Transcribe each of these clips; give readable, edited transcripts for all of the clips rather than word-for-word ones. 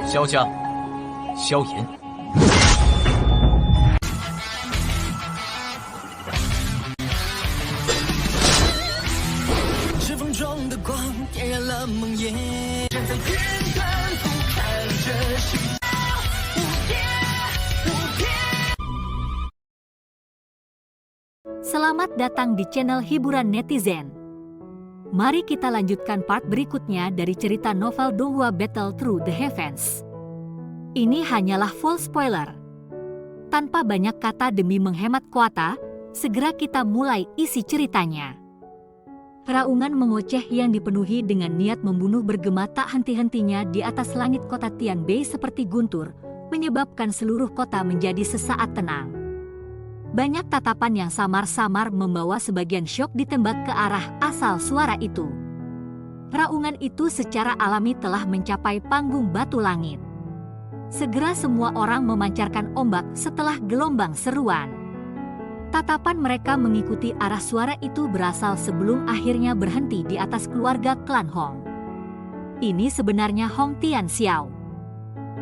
萧家、萧炎。指缝中的光点燃了梦魇，站在天端俯瞰着世界无边无边。 Selamat datang di channel hiburan netizen. Mari kita lanjutkan part berikutnya dari cerita novel Donghua Battle Through the Heavens. Ini hanyalah full spoiler. Tanpa banyak kata demi menghemat kuota, segera kita mulai isi ceritanya. Raungan mengoceh yang dipenuhi dengan niat membunuh bergema tak henti-hentinya di atas langit kota Tianbei seperti guntur, menyebabkan seluruh kota menjadi sesaat tenang. Banyak tatapan yang samar-samar membawa sebagian syok ditembak ke arah asal suara itu. Raungan itu secara alami telah mencapai panggung batu langit. Segera semua orang memancarkan ombak setelah gelombang seruan. Tatapan mereka mengikuti arah suara itu berasal sebelum akhirnya berhenti di atas keluarga klan Hong. Ini sebenarnya Hong Tianxiao.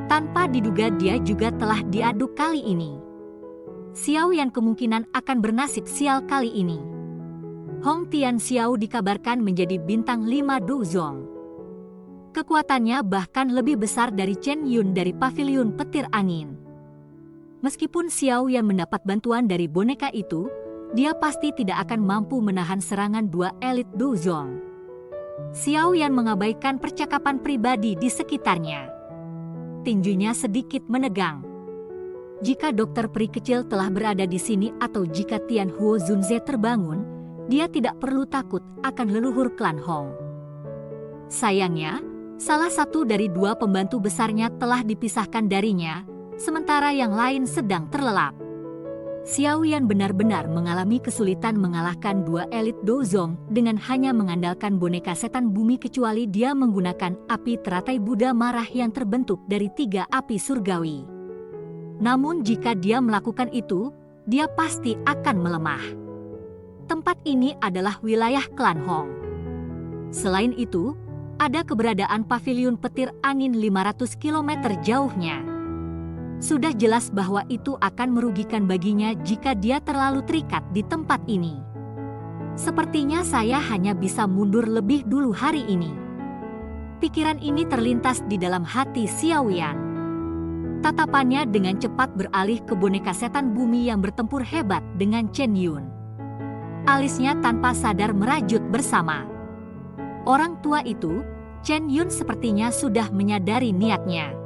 Tanpa diduga dia juga telah diaduk kali ini. Xiao yang kemungkinan akan bernasib sial kali ini. Hong Tianxiao dikabarkan menjadi bintang 5 Duzong. Kekuatannya bahkan lebih besar dari Chen Yun dari pavilion petir angin. Meskipun Xiao yang mendapat bantuan dari boneka itu, dia pasti tidak akan mampu menahan serangan dua elit Duzong. Xiao yang mengabaikan percakapan pribadi di sekitarnya. Tinjunya sedikit menegang. Jika dokter peri kecil telah berada di sini atau jika Tian Huo Zunze terbangun, dia tidak perlu takut akan leluhur klan Hong. Sayangnya, salah satu dari dua pembantu besarnya telah dipisahkan darinya, sementara yang lain sedang terlelap. Xiao Yan benar-benar mengalami kesulitan mengalahkan dua elit Dozong dengan hanya mengandalkan boneka setan bumi kecuali dia menggunakan api teratai Buddha marah yang terbentuk dari 3 api surgawi. Namun jika dia melakukan itu, dia pasti akan melemah. Tempat ini adalah wilayah klan Hong. Selain itu, ada keberadaan pavilion petir angin 500 km jauhnya. Sudah jelas bahwa itu akan merugikan baginya jika dia terlalu terikat di tempat ini. Sepertinya saya hanya bisa mundur lebih dulu hari ini. Pikiran ini terlintas di dalam hati Xiao Yan. Tatapannya dengan cepat beralih ke boneka setan bumi yang bertempur hebat dengan Chen Yun. Alisnya tanpa sadar merajut bersama. Orang tua itu, Chen Yun sepertinya sudah menyadari niatnya.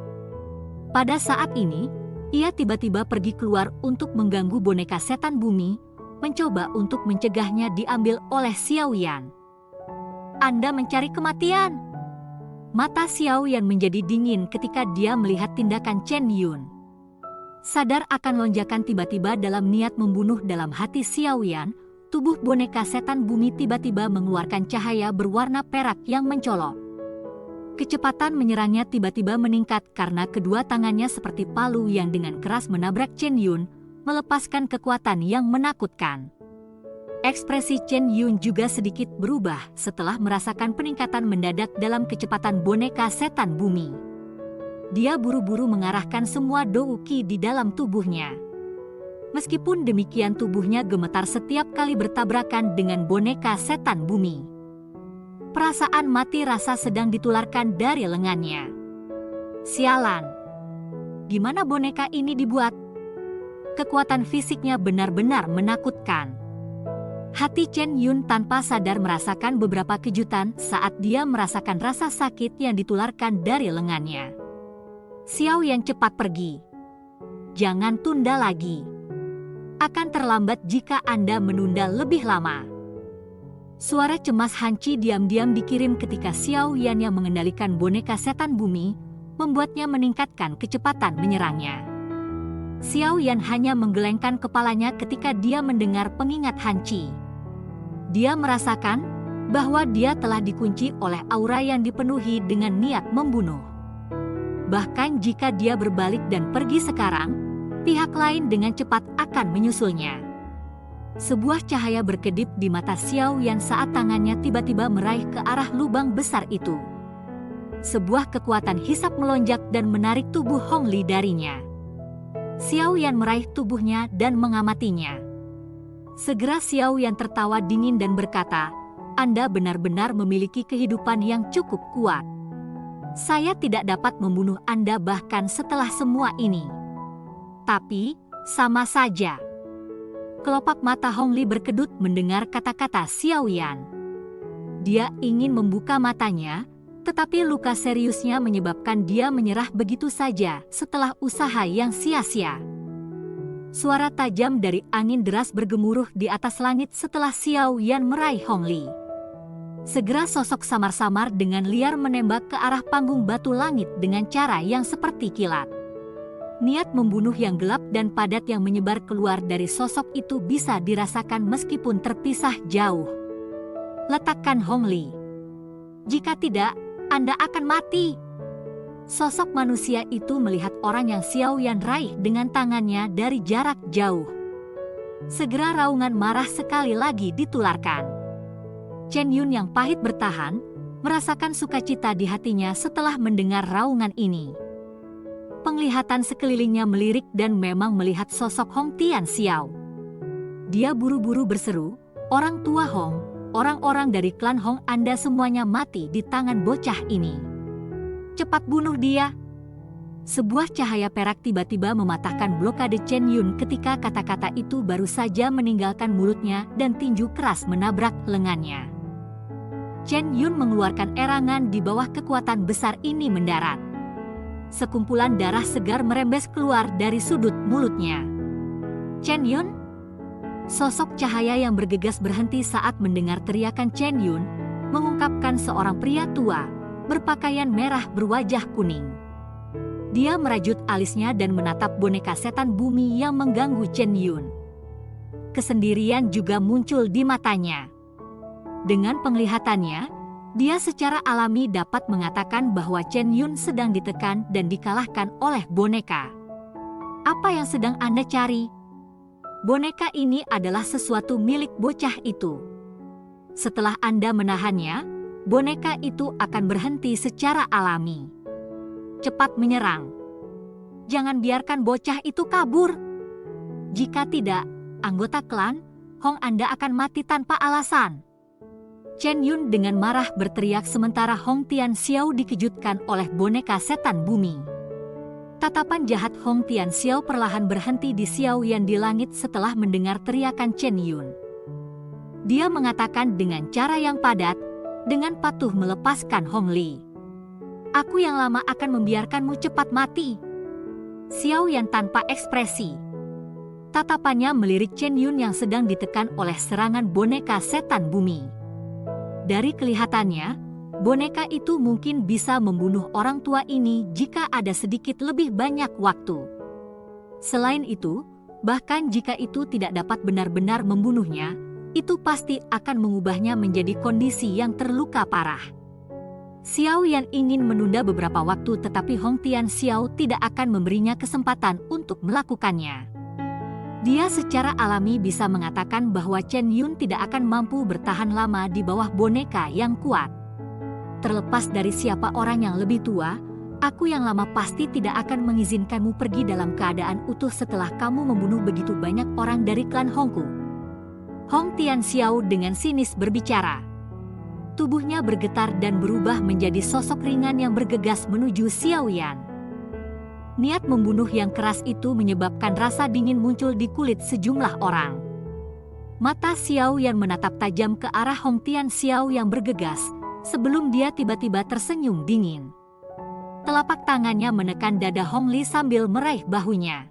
Pada saat ini, ia tiba-tiba pergi keluar untuk mengganggu boneka setan bumi, mencoba untuk mencegahnya diambil oleh Xiao Yan. Anda mencari kematian? Mata Xiao Yan menjadi dingin ketika dia melihat tindakan Chen Yun. Sadar akan lonjakan tiba-tiba dalam niat membunuh dalam hati Xiao Yan, tubuh boneka setan bumi tiba-tiba mengeluarkan cahaya berwarna perak yang mencolok. Kecepatan menyerangnya tiba-tiba meningkat karena kedua tangannya seperti palu yang dengan keras menabrak Chen Yun, melepaskan kekuatan yang menakutkan. Ekspresi Chen Yun juga sedikit berubah setelah merasakan peningkatan mendadak dalam kecepatan boneka setan bumi. Dia buru-buru mengarahkan semua douki di dalam tubuhnya. Meskipun demikian tubuhnya gemetar setiap kali bertabrakan dengan boneka setan bumi. Perasaan mati rasa sedang ditularkan dari lengannya. Sialan! Gimana boneka ini dibuat? Kekuatan fisiknya benar-benar menakutkan. Hati Chen Yun tanpa sadar merasakan beberapa kejutan saat dia merasakan rasa sakit yang ditularkan dari lengannya. Xiao yang cepat pergi. Jangan tunda lagi. Akan terlambat jika Anda menunda lebih lama. Suara cemas Hanci diam-diam dikirim ketika Xiao Yan yang mengendalikan boneka setan bumi, membuatnya meningkatkan kecepatan menyerangnya. Xiao Yan hanya menggelengkan kepalanya ketika dia mendengar pengingat Hanci. Dia merasakan bahwa dia telah dikunci oleh aura yang dipenuhi dengan niat membunuh. Bahkan jika dia berbalik dan pergi sekarang, pihak lain dengan cepat akan menyusulnya. Sebuah cahaya berkedip di mata Xiao Yan saat tangannya tiba-tiba meraih ke arah lubang besar itu. Sebuah kekuatan hisap melonjak dan menarik tubuh Hong Li darinya. Xiao Yan meraih tubuhnya dan mengamatinya. Segera Xiao Yan tertawa dingin dan berkata, "Anda benar-benar memiliki kehidupan yang cukup kuat. Saya tidak dapat membunuh Anda bahkan setelah semua ini. Tapi, sama saja." Kelopak mata Hong Li berkedut mendengar kata-kata Xiao Yan. Dia ingin membuka matanya, tetapi luka seriusnya menyebabkan dia menyerah begitu saja setelah usaha yang sia-sia. Suara tajam dari angin deras bergemuruh di atas langit setelah Xiao Yan meraih Hong Li. Segera sosok samar-samar dengan liar menembak ke arah panggung batu langit dengan cara yang seperti kilat. Niat membunuh yang gelap dan padat yang menyebar keluar dari sosok itu bisa dirasakan meskipun terpisah jauh. "Letakkan Hong Li. Jika tidak, Anda akan mati." Sosok manusia itu melihat orang yang Xiao Yan raih dengan tangannya dari jarak jauh. Segera raungan marah sekali lagi ditularkan. Chen Yun yang pahit bertahan, merasakan sukacita di hatinya setelah mendengar raungan ini. Penglihatan sekelilingnya melirik dan memang melihat sosok Hong Tian Xiao. Dia buru-buru berseru, "Orang tua Hong, orang-orang dari klan Hong, Anda semuanya mati di tangan bocah ini. Cepat bunuh dia." Sebuah cahaya perak tiba-tiba mematahkan blokade Chen Yun ketika kata-kata itu baru saja meninggalkan mulutnya dan tinju keras menabrak lengannya. Chen Yun mengeluarkan erangan di bawah kekuatan besar ini mendarat. Sekumpulan darah segar merembes keluar dari sudut mulutnya. "Chen Yun?" Sosok cahaya yang bergegas berhenti saat mendengar teriakan Chen Yun, mengungkapkan seorang pria tua, berpakaian merah berwajah kuning. Dia merajut alisnya dan menatap boneka setan bumi yang mengganggu Chen Yun. Kesendirian juga muncul di matanya. Dengan penglihatannya, dia secara alami dapat mengatakan bahwa Chen Yun sedang ditekan dan dikalahkan oleh boneka. "Apa yang sedang Anda cari?" "Boneka ini adalah sesuatu milik bocah itu. Setelah Anda menahannya, boneka itu akan berhenti secara alami. Cepat menyerang. Jangan biarkan bocah itu kabur. Jika tidak, anggota klan Hong Anda akan mati tanpa alasan." Chen Yun dengan marah berteriak sementara Hong Tian Xiao dikejutkan oleh boneka setan bumi. Tatapan jahat Hong Tian Xiao perlahan berhenti di Xiao Yan di langit setelah mendengar teriakan Chen Yun. Dia mengatakan dengan cara yang padat, dengan patuh melepaskan Hong Li. "Aku yang lama akan membiarkanmu cepat mati." Xiao Yan tanpa ekspresi. Tatapannya melirik Chen Yun yang sedang ditekan oleh serangan boneka setan bumi. Dari kelihatannya, boneka itu mungkin bisa membunuh orang tua ini jika ada sedikit lebih banyak waktu. Selain itu, bahkan jika itu tidak dapat benar-benar membunuhnya, itu pasti akan mengubahnya menjadi kondisi yang terluka parah. Xiao Yan ingin menunda beberapa waktu tetapi Hong Tian Xiao tidak akan memberinya kesempatan untuk melakukannya. Dia secara alami bisa mengatakan bahwa Chen Yun tidak akan mampu bertahan lama di bawah boneka yang kuat. "Terlepas dari siapa orang yang lebih tua, aku yang lama pasti tidak akan mengizinkanmu pergi dalam keadaan utuh setelah kamu membunuh begitu banyak orang dari klan Hongku." Hong Tian Xiao dengan sinis berbicara. Tubuhnya bergetar dan berubah menjadi sosok ringan yang bergegas menuju Xiao Yan. Niat membunuh yang keras itu menyebabkan rasa dingin muncul di kulit sejumlah orang. Mata Xiao Yan menatap tajam ke arah Hong Tian Xiao yang bergegas, sebelum dia tiba-tiba tersenyum dingin. Telapak tangannya menekan dada Hong Li sambil meraih bahunya.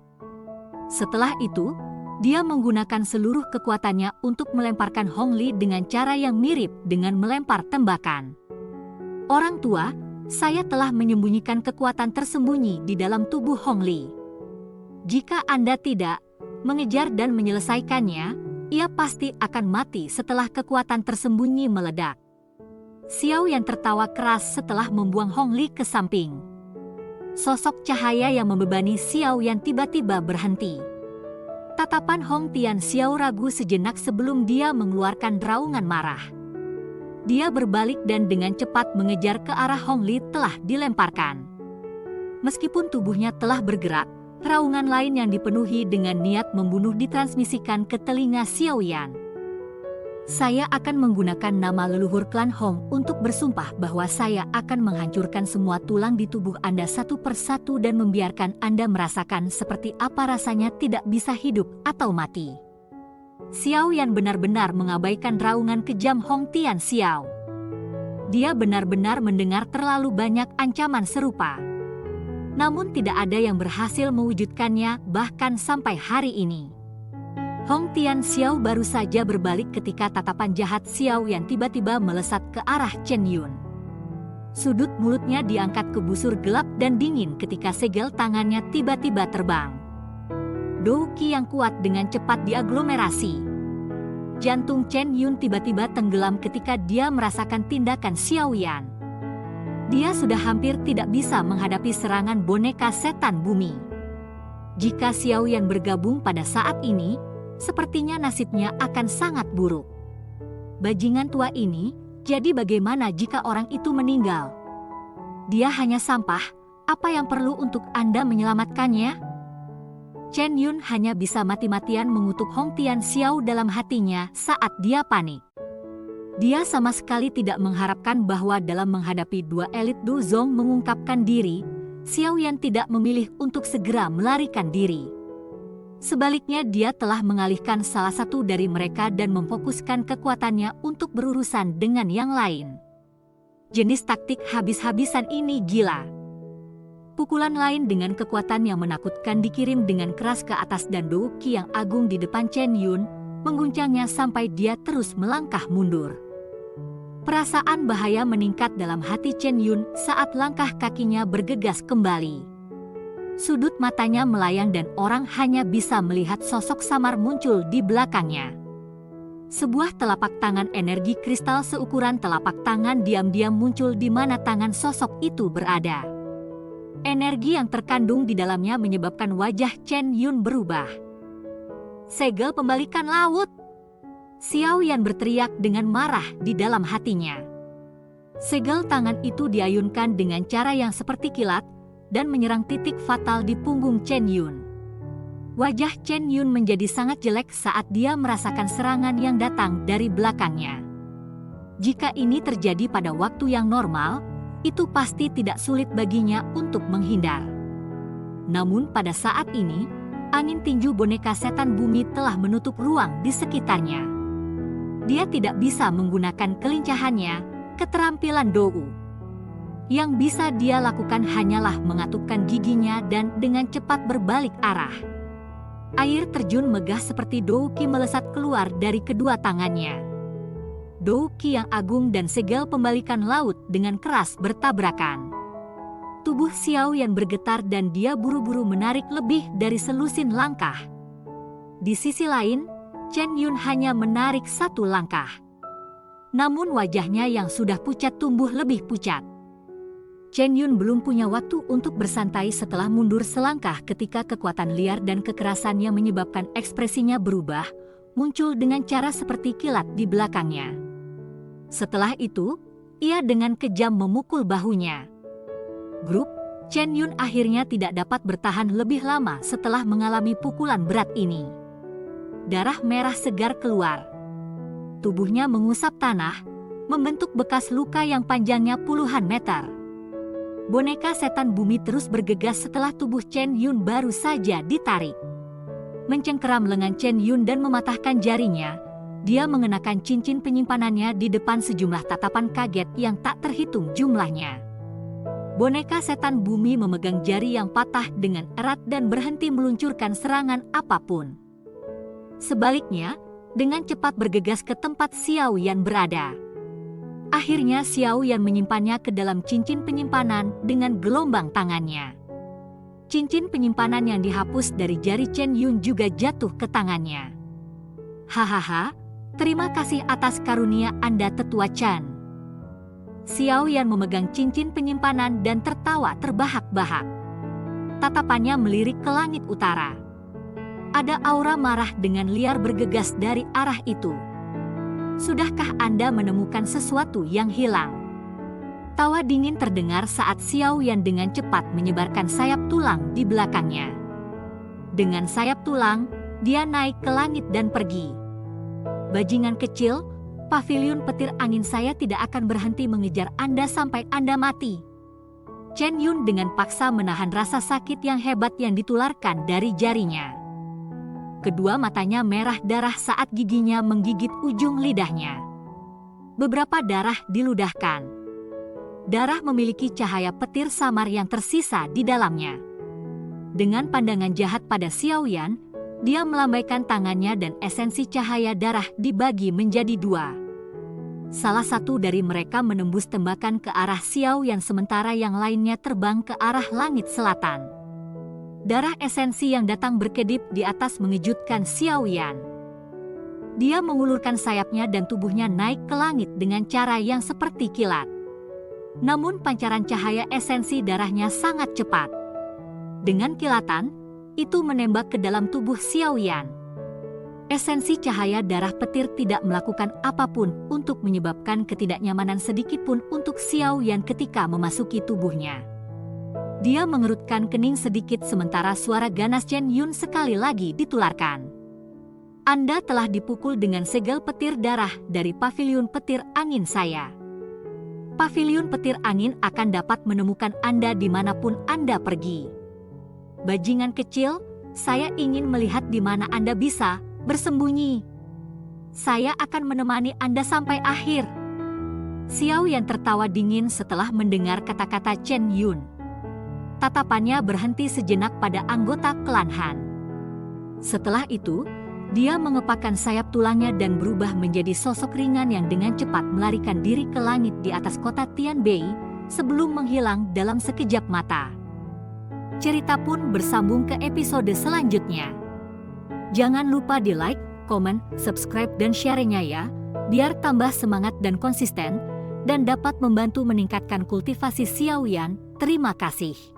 Setelah itu, dia menggunakan seluruh kekuatannya untuk melemparkan Hong Li dengan cara yang mirip dengan melempar tembakan. "Orang tua, saya telah menyembunyikan kekuatan tersembunyi di dalam tubuh Hong Li. Jika Anda tidak mengejar dan menyelesaikannya, ia pasti akan mati setelah kekuatan tersembunyi meledak." Xiao Yan tertawa keras setelah membuang Hong Li ke samping. Sosok cahaya yang membebani Xiao Yan tiba-tiba berhenti. Tatapan Hong Tian Xiao ragu sejenak sebelum dia mengeluarkan raungan marah. Dia berbalik dan dengan cepat mengejar ke arah Hong Li telah dilemparkan. Meskipun tubuhnya telah bergerak, raungan lain yang dipenuhi dengan niat membunuh ditransmisikan ke telinga Xiao Yan. Saya akan menggunakan nama leluhur klan Hong untuk bersumpah bahwa saya akan menghancurkan semua tulang di tubuh Anda satu persatu dan membiarkan Anda merasakan seperti apa rasanya tidak bisa hidup atau mati. Xiao Yan benar-benar mengabaikan raungan kejam Hong Tian Xiao. Dia benar-benar mendengar terlalu banyak ancaman serupa. Namun tidak ada yang berhasil mewujudkannya bahkan sampai hari ini. Hong Tian Xiao baru saja berbalik ketika tatapan jahat Xiao Yan tiba-tiba melesat ke arah Chen Yun. Sudut mulutnya diangkat ke busur gelap dan dingin ketika segel tangannya tiba-tiba terbang. Dou Qi yang kuat dengan cepat diaglomerasi. Jantung Chen Yun tiba-tiba tenggelam ketika dia merasakan tindakan Xiao Yan. Dia sudah hampir tidak bisa menghadapi serangan boneka setan bumi. Jika Xiao Yan bergabung pada saat ini, sepertinya nasibnya akan sangat buruk. Bajingan tua ini, jadi bagaimana jika orang itu meninggal? Dia hanya sampah, apa yang perlu untuk Anda menyelamatkannya? Chen Yun hanya bisa mati-matian mengutuk Hong Tian Xiao dalam hatinya saat dia panik. Dia sama sekali tidak mengharapkan bahwa dalam menghadapi dua elit Du Zong mengungkapkan diri, Xiao Yan tidak memilih untuk segera melarikan diri. Sebaliknya dia telah mengalihkan salah satu dari mereka dan memfokuskan kekuatannya untuk berurusan dengan yang lain. Jenis taktik habis-habisan ini gila. Pukulan lain dengan kekuatan yang menakutkan dikirim dengan keras ke atas dan Dou Qi yang agung di depan Chen Yun, mengguncangnya sampai dia terus melangkah mundur. Perasaan bahaya meningkat dalam hati Chen Yun saat langkah kakinya bergegas kembali. Sudut matanya melayang dan orang hanya bisa melihat sosok samar muncul di belakangnya. Sebuah telapak tangan energi kristal seukuran telapak tangan diam-diam muncul di mana tangan sosok itu berada. Energi yang terkandung di dalamnya menyebabkan wajah Chen Yun berubah. Segel pembalikan laut! Xiao Yan berteriak dengan marah di dalam hatinya. Segel tangan itu diayunkan dengan cara yang seperti kilat, dan menyerang titik fatal di punggung Chen Yun. Wajah Chen Yun menjadi sangat jelek saat dia merasakan serangan yang datang dari belakangnya. Jika ini terjadi pada waktu yang normal, itu pasti tidak sulit baginya untuk menghindar. Namun pada saat ini, angin tinju boneka setan bumi telah menutup ruang di sekitarnya. Dia tidak bisa menggunakan kelincahannya, keterampilan Dou. Yang bisa dia lakukan hanyalah mengatupkan giginya dan dengan cepat berbalik arah. Air terjun megah seperti Dou Qi melesat keluar dari kedua tangannya. Dou Qi yang agung dan segel pembalikan laut dengan keras bertabrakan. Tubuh Xiao Yan bergetar dan dia buru-buru menarik lebih dari selusin langkah. Di sisi lain, Chen Yun hanya menarik satu langkah. Namun wajahnya yang sudah pucat tumbuh lebih pucat. Chen Yun belum punya waktu untuk bersantai setelah mundur selangkah ketika kekuatan liar dan kekerasan yang menyebabkan ekspresinya berubah, muncul dengan cara seperti kilat di belakangnya. Setelah itu, ia dengan kejam memukul bahunya. Grup, Chen Yun akhirnya tidak dapat bertahan lebih lama setelah mengalami pukulan berat ini. Darah merah segar keluar. Tubuhnya mengusap tanah, membentuk bekas luka yang panjangnya puluhan meter. Boneka setan bumi terus bergegas setelah tubuh Chen Yun baru saja ditarik. Mencengkeram lengan Chen Yun dan mematahkan jarinya, dia mengenakan cincin penyimpanannya di depan sejumlah tatapan kaget yang tak terhitung jumlahnya. Boneka setan bumi memegang jari yang patah dengan erat dan berhenti meluncurkan serangan apapun. Sebaliknya, dengan cepat bergegas ke tempat Xiao Yan berada. Akhirnya Xiao Yan menyimpannya ke dalam cincin penyimpanan dengan gelombang tangannya. Cincin penyimpanan yang dihapus dari jari Chen Yun juga jatuh ke tangannya. Hahaha, terima kasih atas karunia Anda tetua Chan. Xiao Yan memegang cincin penyimpanan dan tertawa terbahak-bahak. Tatapannya melirik ke langit utara. Ada aura marah dengan liar bergegas dari arah itu. Sudahkah Anda menemukan sesuatu yang hilang? Tawa dingin terdengar saat Xiao Yan dengan cepat menyebarkan sayap tulang di belakangnya. Dengan sayap tulang, dia naik ke langit dan pergi. Bajingan kecil, paviliun petir angin saya tidak akan berhenti mengejar Anda sampai Anda mati. Chen Yun dengan paksa menahan rasa sakit yang hebat yang ditularkan dari jarinya. Kedua matanya merah darah saat giginya menggigit ujung lidahnya. Beberapa darah diludahkan. Darah memiliki cahaya petir samar yang tersisa di dalamnya. Dengan pandangan jahat pada Xiao Yan, dia melambaikan tangannya dan esensi cahaya darah dibagi menjadi dua. Salah satu dari mereka menembus tembakan ke arah Xiao Yan sementara yang lainnya terbang ke arah langit selatan. Darah esensi yang datang berkedip di atas mengejutkan Xiao Yan. Dia mengulurkan sayapnya dan tubuhnya naik ke langit dengan cara yang seperti kilat. Namun pancaran cahaya esensi darahnya sangat cepat. Dengan kilatan, itu menembak ke dalam tubuh Xiao Yan. Esensi cahaya darah petir tidak melakukan apapun untuk menyebabkan ketidaknyamanan sedikitpun untuk Xiao Yan ketika memasuki tubuhnya. Dia mengerutkan kening sedikit sementara suara ganas Chen Yun sekali lagi ditularkan. Anda telah dipukul dengan segel petir darah dari paviliun petir angin saya. Paviliun petir angin akan dapat menemukan Anda dimanapun Anda pergi. Bajingan kecil, saya ingin melihat di mana Anda bisa bersembunyi. Saya akan menemani Anda sampai akhir. Xiao Yan tertawa dingin setelah mendengar kata-kata Chen Yun. Tatapannya berhenti sejenak pada anggota klan Han. Setelah itu, dia mengepakkan sayap tulangnya dan berubah menjadi sosok ringan yang dengan cepat melarikan diri ke langit di atas kota Tianbei sebelum menghilang dalam sekejap mata. Cerita pun bersambung ke episode selanjutnya. Jangan lupa di like, komen, subscribe dan share-nya ya, biar tambah semangat dan konsisten, dan dapat membantu meningkatkan kultivasi Xiao Yan. Terima kasih.